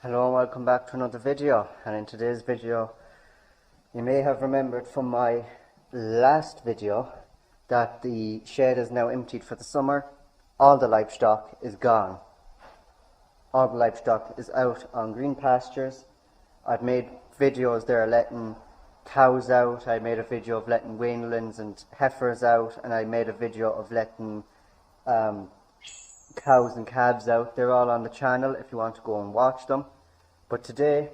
Hello and welcome back to another video, and in today's video you may have remembered from my last video that the shed is now emptied for the summer. All the livestock is gone. All the livestock is out on green pastures. I've made videos there letting cows out, I made a video of letting weanlings and heifers out, and I made a video of letting cows and calves out. They're all on the channel if you want to go and watch them. But today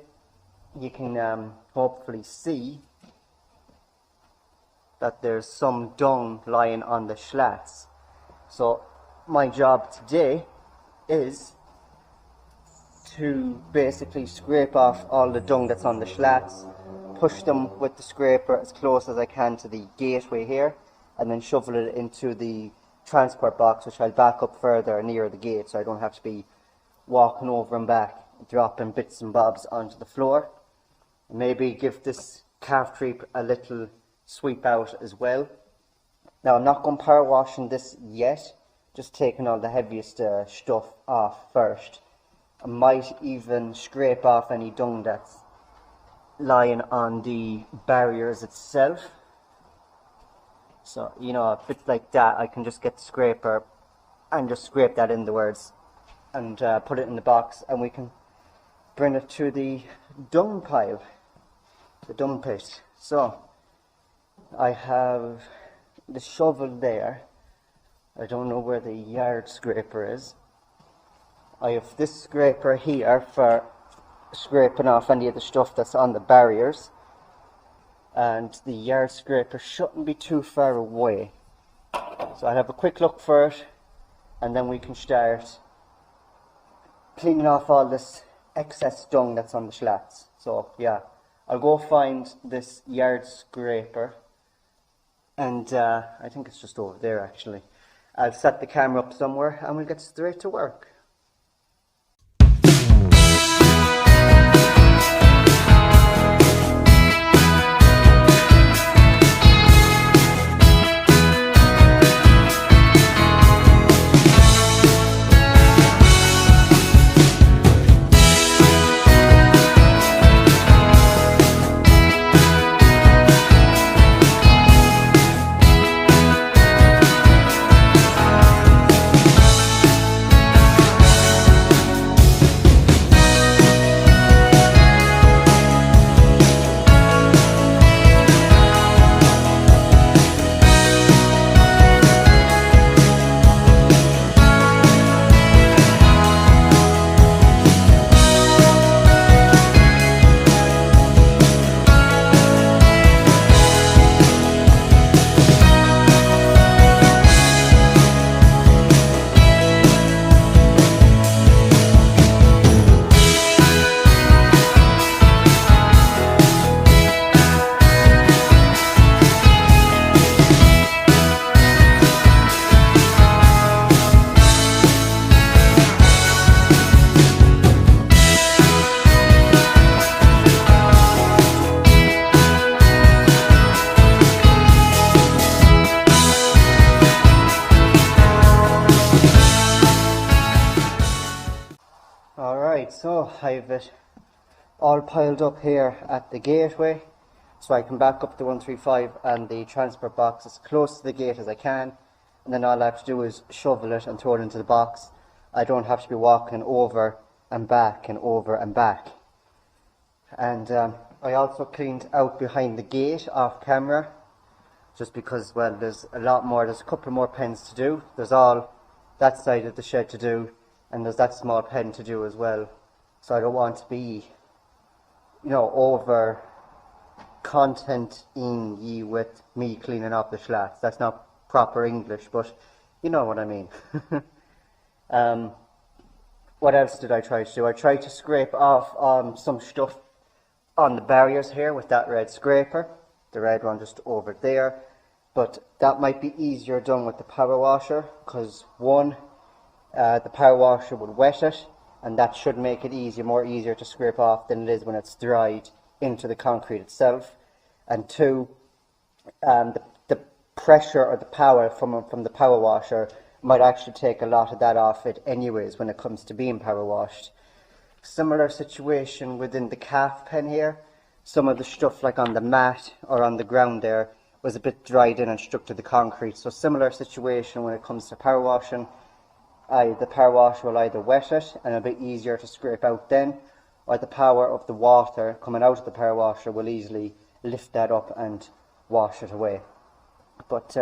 you can hopefully see that there's some dung lying on the slats. So my job today is to basically scrape off all the dung that's on the slats, push them with the scraper as close as I can to the gateway here, and then shovel it into the transport box, which I'll back up further near the gate so I don't have to be walking over and back, dropping bits and bobs onto the floor. Maybe give this calf creep a little sweep out as well. Now I'm not going power washing this yet, just taking all the heaviest stuff off first. I might even scrape off any dung that's lying on the barriers itself. So, you know, a bit like that, I can just get the scraper and just scrape that inwards and put it in the box, and we can bring it to the dung pile, the dung pit. So I have the shovel there. I don't know where the yard scraper is. I have this scraper here for scraping off any of the stuff that's on the barriers, and the yard scraper shouldn't be too far away. So I'll have a quick look for it, and then we can start cleaning off all this excess dung that's on the slats. So yeah, I'll go find this yard scraper, and I think it's just over there actually. I'll set the camera up somewhere and we'll get straight to work. Alright, so I have it all piled up here at the gateway, so I can back up the 135 and the transport box as close to the gate as I can, and then all I have to do is shovel it and throw it into the box. I don't have to be walking over and back and over and back. And I also cleaned out behind the gate off camera, just because, well, there's a couple more pens to do. There's all that side of the shed to do, and there's that small pen to do as well. So I don't want to be, you know, over content in ye with me cleaning up the slats. That's not proper English, but you know what I mean. What else did I try to do? I tried to scrape off some stuff on the barriers here with that red scraper, the red one just over there, but that might be easier done with the power washer, because one, the power washer would wet it, and that should make it more easier to scrape off than it is when it's dried into the concrete itself. And two, the pressure or the power from the power washer might actually take a lot of that off it anyways when it comes to being power washed. Similar situation within the calf pen here. Some of the stuff like on the mat or on the ground there was a bit dried in and stuck to the concrete. So similar situation when it comes to power washing. The power washer will either wet it and a bit easier to scrape out then, or the power of the water coming out of the power washer will easily lift that up and wash it away. But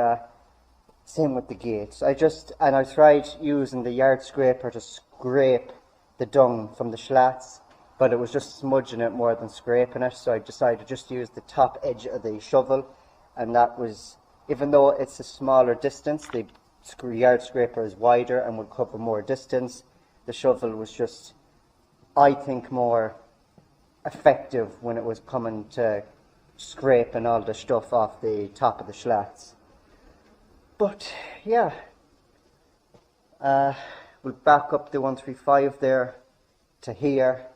same with the gates. I tried using the yard scraper to scrape the dung from the slats, but it was just smudging it more than scraping it, so I decided to just use the top edge of the shovel, and that was, even though it's a smaller distance, the yard scraper is wider and would cover more distance, the shovel was just, I think, more effective when it was coming to scraping all the stuff off the top of the slats. But yeah, we'll back up the 135 there to here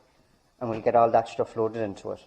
and we'll get all that stuff loaded into it.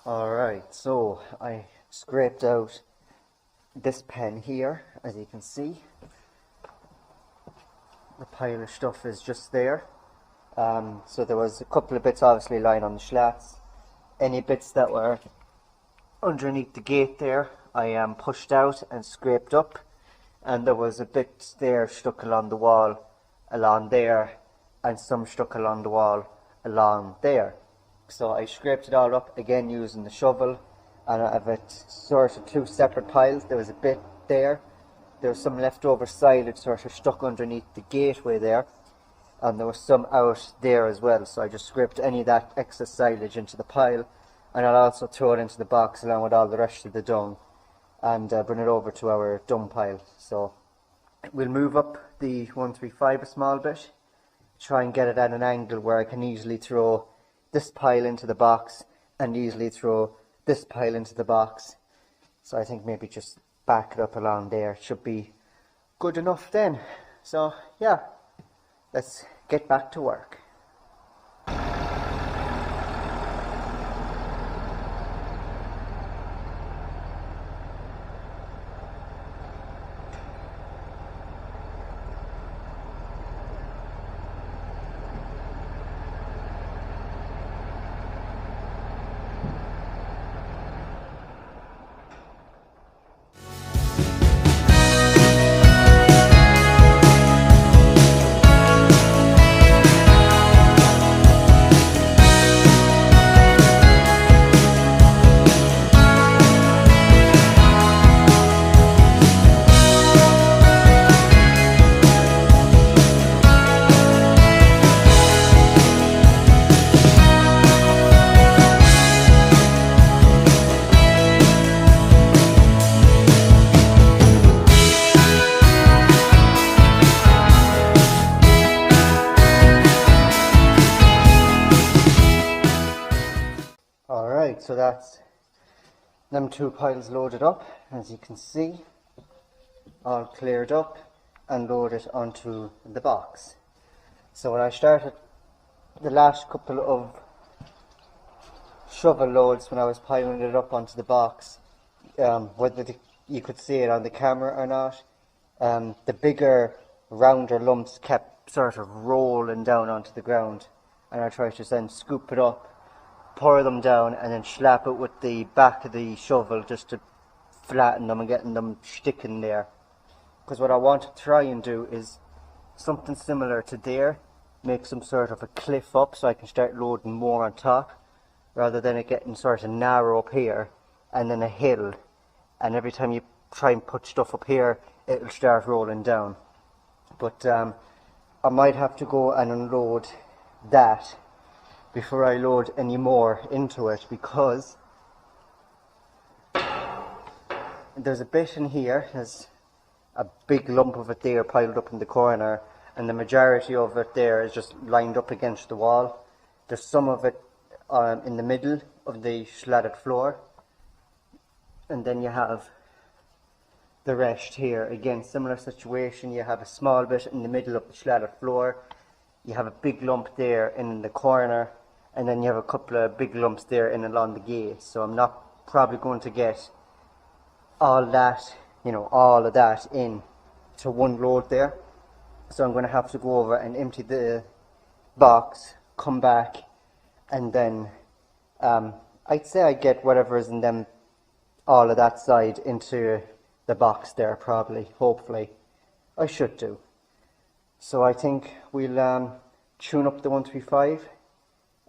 Alright, so I scraped out this pen here, as you can see. The pile of stuff is just there. So there was a couple of bits obviously lying on the slats. Any bits that were underneath the gate there, I pushed out and scraped up. And there was a bit there stuck along the wall along there, and some stuck along the wall along there. So I scraped it all up again using the shovel, and I have it sort of two separate piles. There was a bit there, there was some leftover silage sort of stuck underneath the gateway there, and there was some out there as well. So I just scraped any of that excess silage into the pile, and I'll also throw it into the box along with all the rest of the dung and bring it over to our dung pile. So we'll move up the 135 a small bit, try and get it at an angle where I can easily throw this pile into the box and easily throw this pile into the box. So I think maybe just back it up along there should be good enough then. So yeah, let's get back to work. So that's them two piles loaded up, as you can see, all cleared up and loaded onto the box. So when I started the last couple of shovel loads, when I was piling it up onto the box, whether you could see it on the camera or not, the bigger, rounder lumps kept sort of rolling down onto the ground, and I tried to then scoop it up, pour them down, and then slap it with the back of the shovel just to flatten them and getting them sticking there. Because what I want to try and do is something similar to there, make some sort of a cliff up so I can start loading more on top, rather than it getting sort of narrow up here and then a hill and every time you try and put stuff up here, it'll start rolling down. But I might have to go and unload that before I load any more into it, because there's a bit in here, there's a big lump of it there piled up in the corner, and the majority of it there is just lined up against the wall. There's some of it in the middle of the slatted floor, and then you have the rest here. Again, similar situation, you have a small bit in the middle of the slatted floor, you have a big lump there in the corner, and then you have a couple of big lumps there in along the gate. So I'm not probably going to get all that, all of that in to one load there. So I'm going to have to go over and empty the box, come back, and then I'd say I get whatever is in them, all of that side into the box there, probably, hopefully. I should do. So I think we'll tune up the 135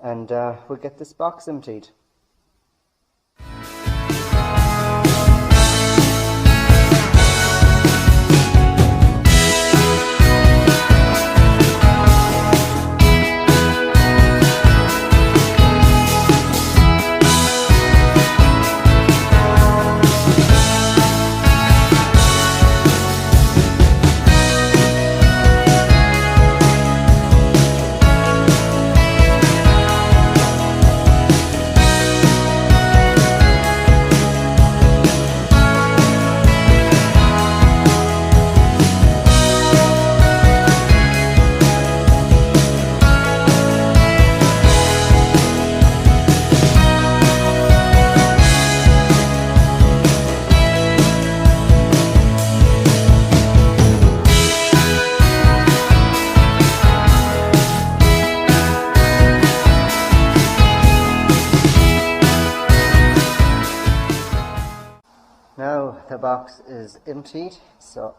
and we'll get this box emptied. Now the box is emptied, so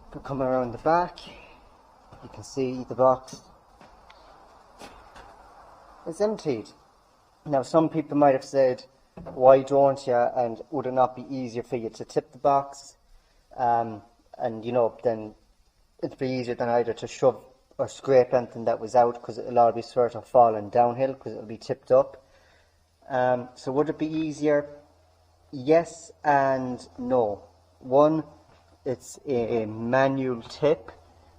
if we come around the back, you can see the box is emptied. Now some people might have said, why don't you, and would it not be easier for you to tip the box, and then it'd be easier than either to shove or scrape anything that was out, because it'll all be sort of falling downhill because it'll be tipped up. So would it be easier? Yes and no. One, it's a manual tip,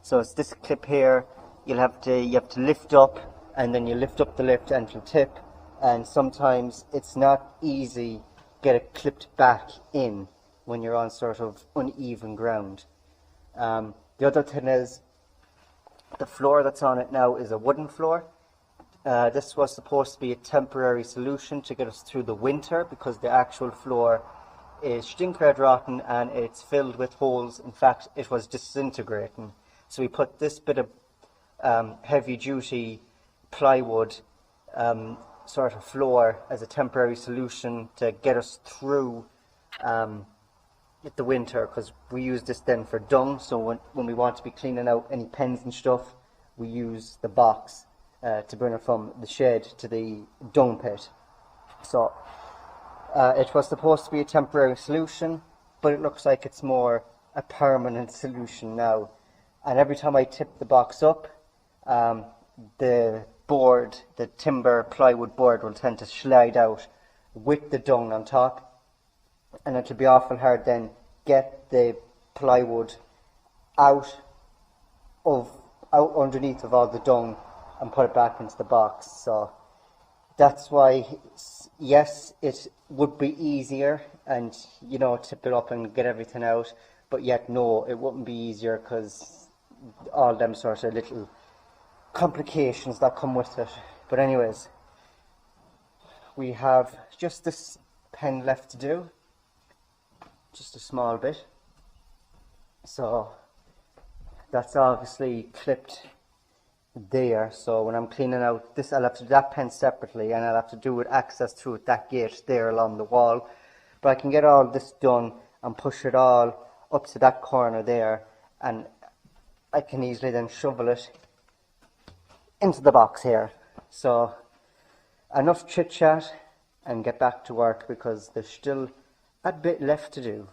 so it's this clip here. You have to lift up, and then you lift up the lift and it'll tip. And sometimes it's not easy get it clipped back in when you're on sort of uneven ground. The other thing is, the floor that's on it now is a wooden floor. This was supposed to be a temporary solution to get us through the winter, because the actual floor is stinkred rotten and it's filled with holes. In fact, it was disintegrating. So we put this bit of heavy duty plywood sort of floor as a temporary solution to get us through the winter, because we use this then for dung. So when we want to be cleaning out any pens and stuff, we use the box to bring it from the shed to the dung pit. So it was supposed to be a temporary solution, but it looks like it's more a permanent solution now. And every time I tip the box up, the board, the timber plywood board, will tend to slide out with the dung on top, and it'll be awful hard then get the plywood out underneath of all the dung and put it back into the box. So that's why, yes, it would be easier and tip it up and get everything out, but yet no, it wouldn't be easier, because all them sort of little complications that come with it. But anyways, we have just this pen left to do, just a small bit. So that's obviously clipped there, so when I'm cleaning out this, I'll have to do that pen separately, and I'll have to do it access through that gate there along the wall. But I can get all this done and push it all up to that corner there, and I can easily then shovel it into the box here. So enough chit chat and get back to work, because there's still a bit left to do.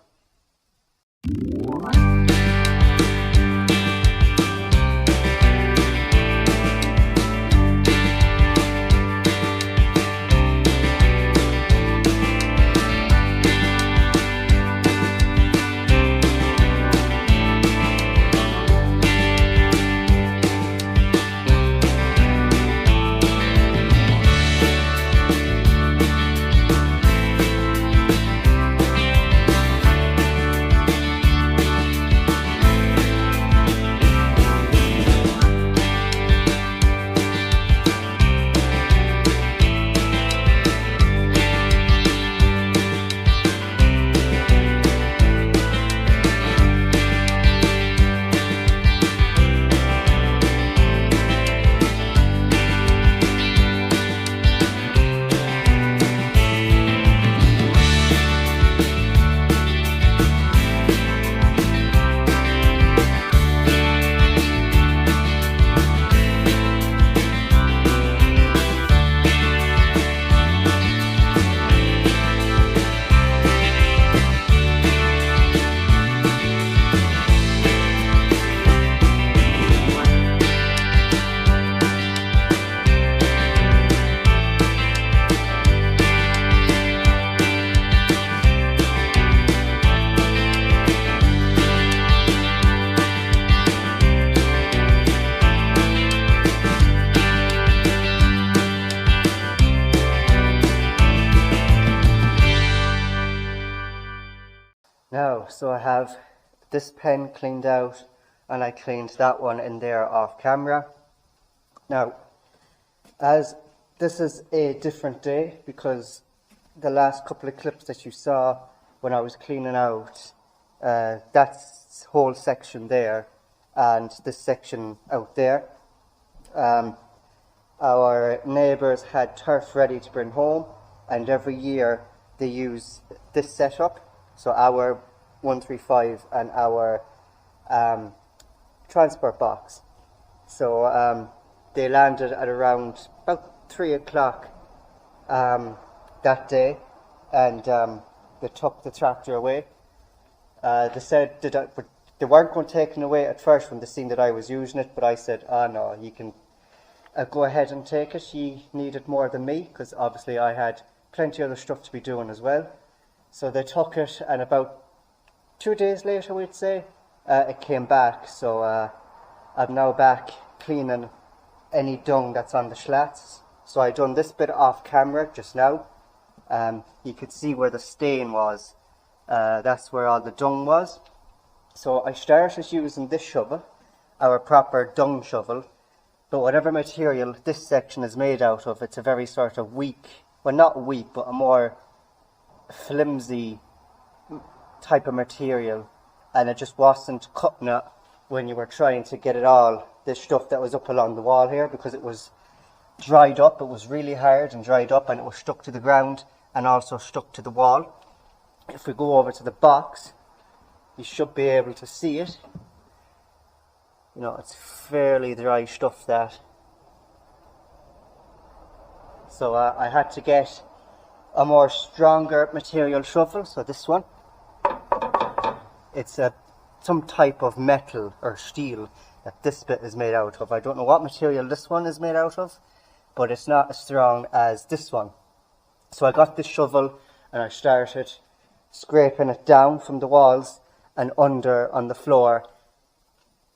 Now, so I have this pen cleaned out, and I cleaned that one in there off camera. Now, as this is a different day, because the last couple of clips that you saw when I was cleaning out, that whole section there and this section out there, our neighbours had turf ready to bring home, and every year they use this setup. So our 135 and our transport box. So they landed at around about 3 o'clock that day, and they took the tractor away. They said they weren't going to take it away at first when they seen that I was using it, but I said, oh no, you can go ahead and take it. You need it more than me, because obviously I had plenty of other stuff to be doing as well. So they took it, and about 2 days later, we'd say, it came back. So I'm now back cleaning any dung that's on the slats. So I done this bit off camera just now. You could see where the stain was. That's where all the dung was. So I started using this shovel, our proper dung shovel. But whatever material this section is made out of, it's a very sort of weak, well not weak, but a more flimsy type of material, and it just wasn't cutting it when you were trying to get it all, this stuff that was up along the wall here, because it was dried up. It was really hard and dried up, and it was stuck to the ground and also stuck to the wall. If we go over to the box, you should be able to see it. You know, it's fairly dry stuff, that. So I had to get a more stronger material shovel, so this one. It's some type of metal or steel that this bit is made out of. I don't know what material this one is made out of, but it's not as strong as this one. So I got this shovel and I started scraping it down from the walls and under on the floor,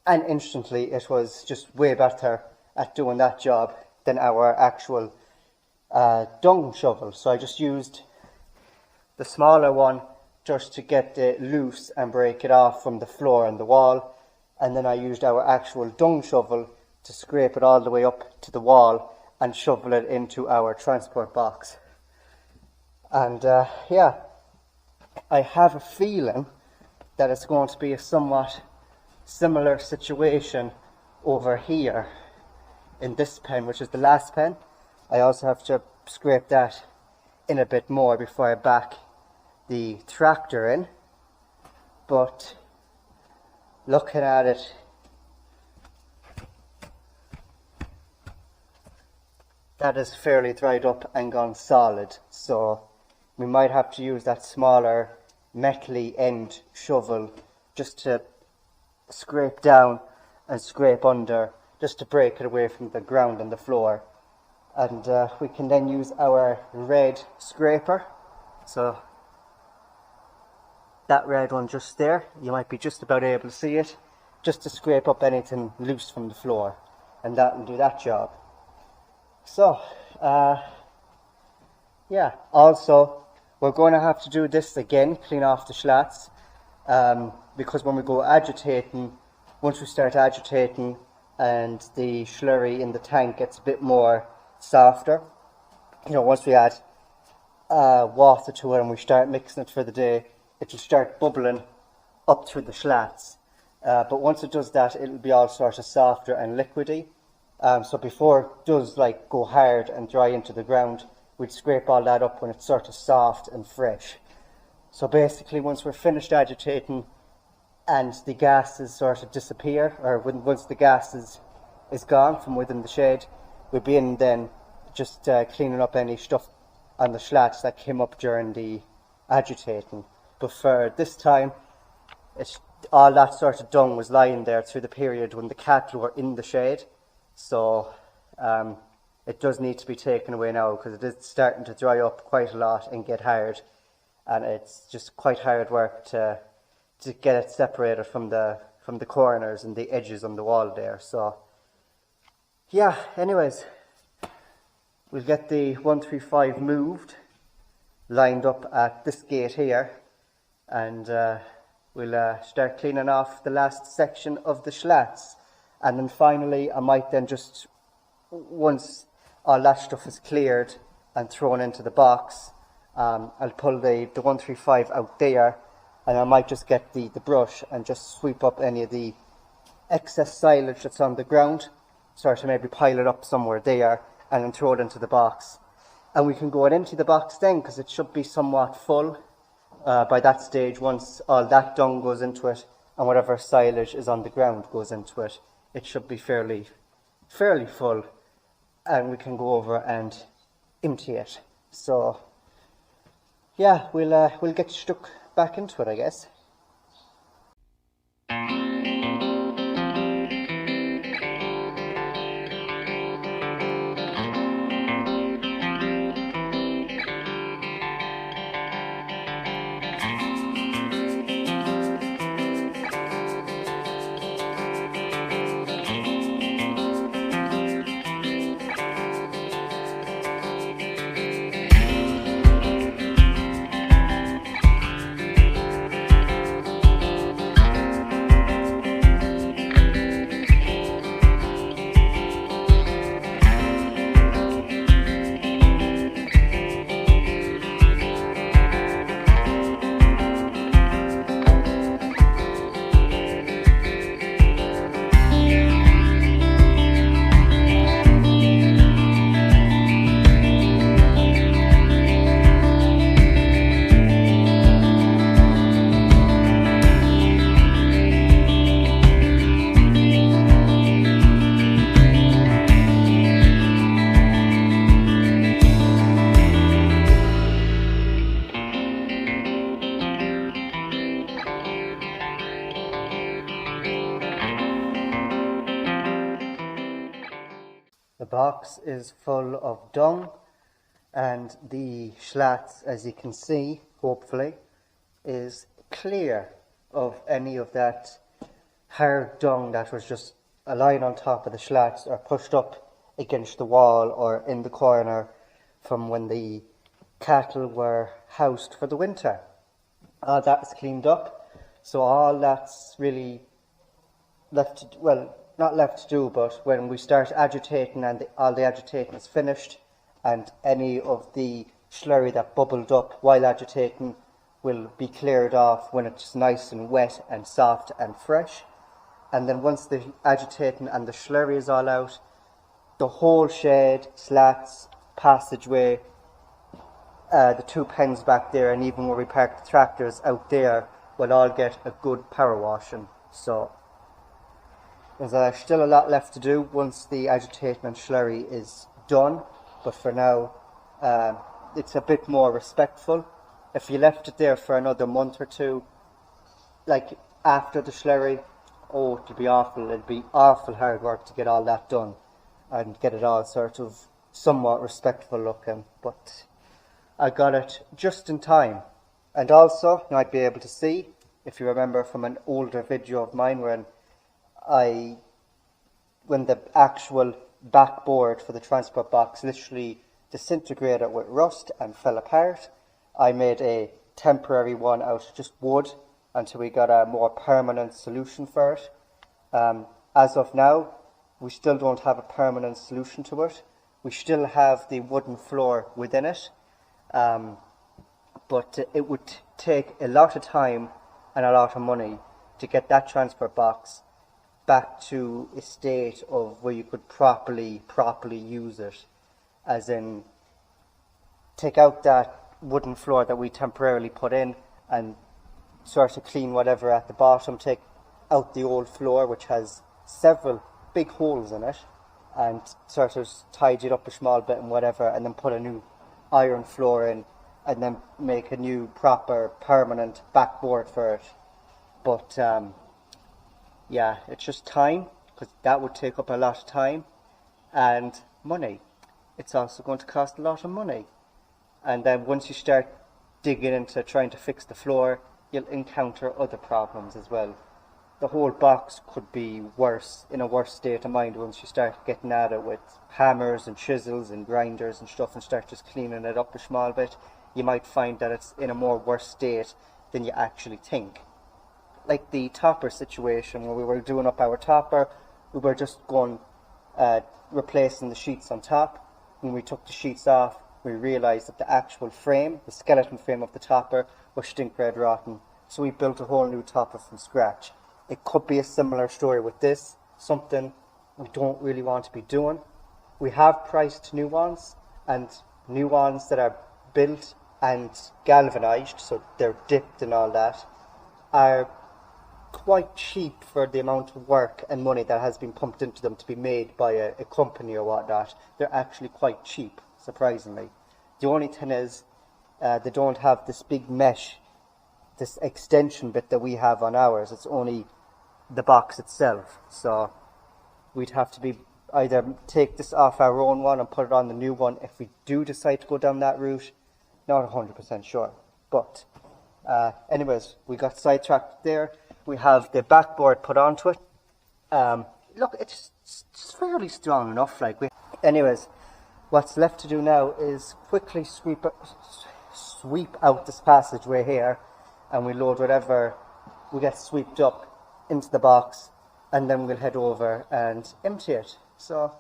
and instantly it was just way better at doing that job than our actual dung shovel. So I just used the smaller one just to get it loose and break it off from the floor and the wall, and then I used our actual dung shovel to scrape it all the way up to the wall and shovel it into our transport box. And yeah, I have a feeling that it's going to be a somewhat similar situation over here in this pen, which is the last pen. I also have to scrape that in a bit more before I back the tractor in, but looking at it, that is fairly dried up and gone solid, so we might have to use that smaller metally end shovel just to scrape down and scrape under, just to break it away from the ground and the floor. And we can then use our red scraper. So that red one just there, you might be just about able to see it, just to scrape up anything loose from the floor, and that will do that job. So yeah, also we're going to have to do this again, clean off the slats, because when we go agitating, once we start agitating and the slurry in the tank gets a bit more softer, you know, once we add water to it and we start mixing it for the day, it will start bubbling up through the slats. But once it does that, it'll be all sort of softer and liquidy. So before it does like go hard and dry into the ground, we'd scrape all that up when it's sort of soft and fresh. So basically, once we're finished agitating and the gases sort of disappear, or once the gas is gone from within the shed, we'll be in then just cleaning up any stuff on the slats that came up during the agitating. But for this time, all that sort of dung was lying there through the period when the cattle were in the shed. So it does need to be taken away now, because it is starting to dry up quite a lot and get hard, and it's just quite hard work to get it separated from the corners and the edges on the wall there. So yeah, anyways, we'll get the 135 moved, lined up at this gate here, and we'll start cleaning off the last section of the slats. And then finally, I might then just, once all that stuff is cleared and thrown into the box, I'll pull the 135 out there, and I might just get the brush and just sweep up any of the excess silage that's on the ground, sort of maybe pile it up somewhere there, and then throw it into the box. And we can go and empty the box then, because it should be somewhat full by that stage. Once all that dung goes into it and whatever silage is on the ground goes into it, it should be fairly full, and we can go over and empty it. So yeah, we'll get stuck back into it, I guess. The box is full of dung, and the slats, as you can see, hopefully, is clear of any of that hard dung that was just lying on top of the slats or pushed up against the wall or in the corner from when the cattle were housed for the winter. All that's cleaned up, so all that's really left to, well, not left to do, but when we start agitating and all the agitating is finished, and any of the slurry that bubbled up while agitating will be cleared off when it's nice and wet and soft and fresh. And then once the agitating and the slurry is all out, the whole shed, slats, passageway, the two pens back there, and even where we park the tractors out there, will all get a good power washing. So there's still a lot left to do once the agitating and slurry is done, but for now it's a bit more respectful If you left it there for another month or two, like after the slurry, oh, it'd be awful. It'd be awful hard work to get all that done and get it all sort of somewhat respectful looking. But I got it just in time. And also, you might be able to see, if you remember from an older video of mine when the actual backboard for the transport box literally disintegrated with rust and fell apart, I made a temporary one out of just wood until we got a more permanent solution for it. As of now, we still don't have a permanent solution to it. We still have the wooden floor within it, but it would take a lot of time and a lot of money to get that transport box back to a state of where you could properly use it, as in take out that wooden floor that we temporarily put in and sort of clean whatever at the bottom, take out the old floor which has several big holes in it and sort of tidy it up a small bit and whatever, and then put a new iron floor in and then make a new proper permanent backboard for it. But yeah, it's just time, because that would take up a lot of time and money. It's also going to cost a lot of money. And then once you start digging into trying to fix the floor, you'll encounter other problems as well. The whole box could be worse, in a worse state of mind, once you start getting at it with hammers and chisels and grinders and stuff and start just cleaning it up a small bit. You might find that it's in a more worse state than you actually think. Like the topper situation, where we were doing up our topper, we were just going replacing the sheets on top. When we took the sheets off, we realised that the actual frame, the skeleton frame of the topper, was stink red rotten. So we built a whole new topper from scratch. It could be a similar story with this, something we don't really want to be doing. We have priced new ones, and new ones that are built and galvanised, so they're dipped and all that, are quite cheap for the amount of work and money that has been pumped into them to be made by a company or whatnot. They're actually quite cheap, surprisingly. The only thing is they don't have this big mesh, this extension bit that we have on ours. It's only the box itself, so we'd have to be either take this off our own one and put it on the new one if we do decide to go down that route. Not 100% sure, but anyways, we got sidetracked there. We have the backboard put onto it. Look, it's fairly strong enough. Anyways, what's left to do now is quickly sweep out this passageway here, and we load whatever we get swept up into the box, and then we'll head over and empty it. So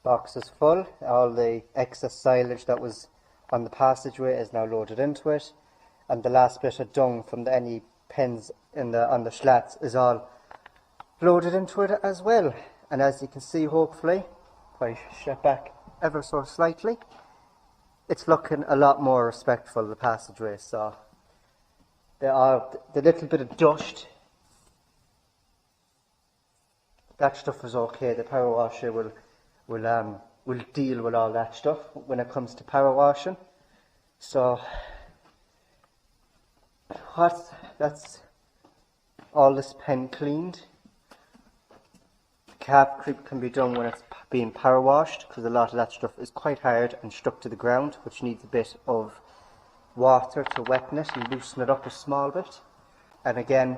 box is full. All the excess silage that was on the passageway is now loaded into it, and the last bit of dung from any pens on the slats is all loaded into it as well. And as you can see, hopefully, if I step back ever so slightly, it's looking a lot more respectful, the passageway. So the little bit of dust, that stuff is okay. The power washer will will deal with all that stuff when it comes to power washing. So that's all this pen cleaned. The cap can be done when it's being power washed, because a lot of that stuff is quite hard and stuck to the ground, which needs a bit of water to weten it and loosen it up a small bit. And again,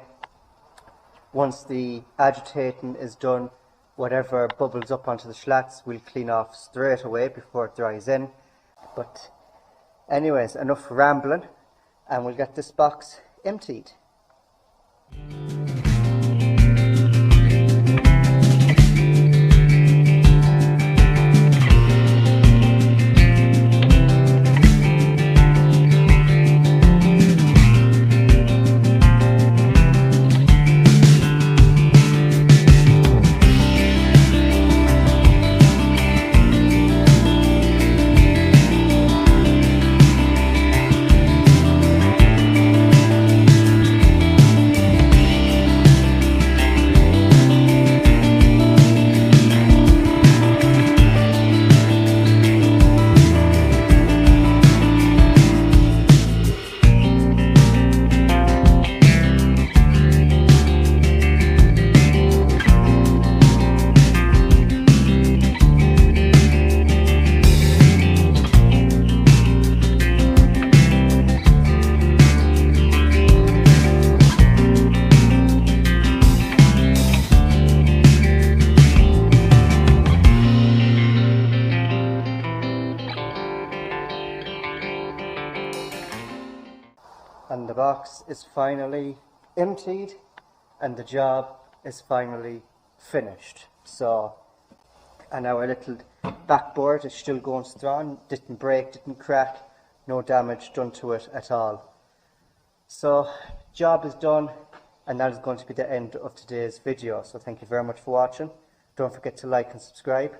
once the agitating is done, whatever bubbles up onto the slats we'll clean off straight away before it dries in. But anyways, enough rambling, and we'll get this box emptied. And the box is finally emptied and the job is finally finished. So, and our little backboard is still going strong, didn't break, didn't crack, no damage done to it at all. So, job is done, and that is going to be the end of today's video. So thank you very much for watching. Don't forget to like and subscribe.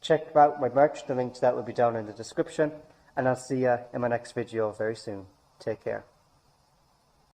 Check out my merch, the link to that will be down in the description, and I'll see you in my next video very soon. Take care.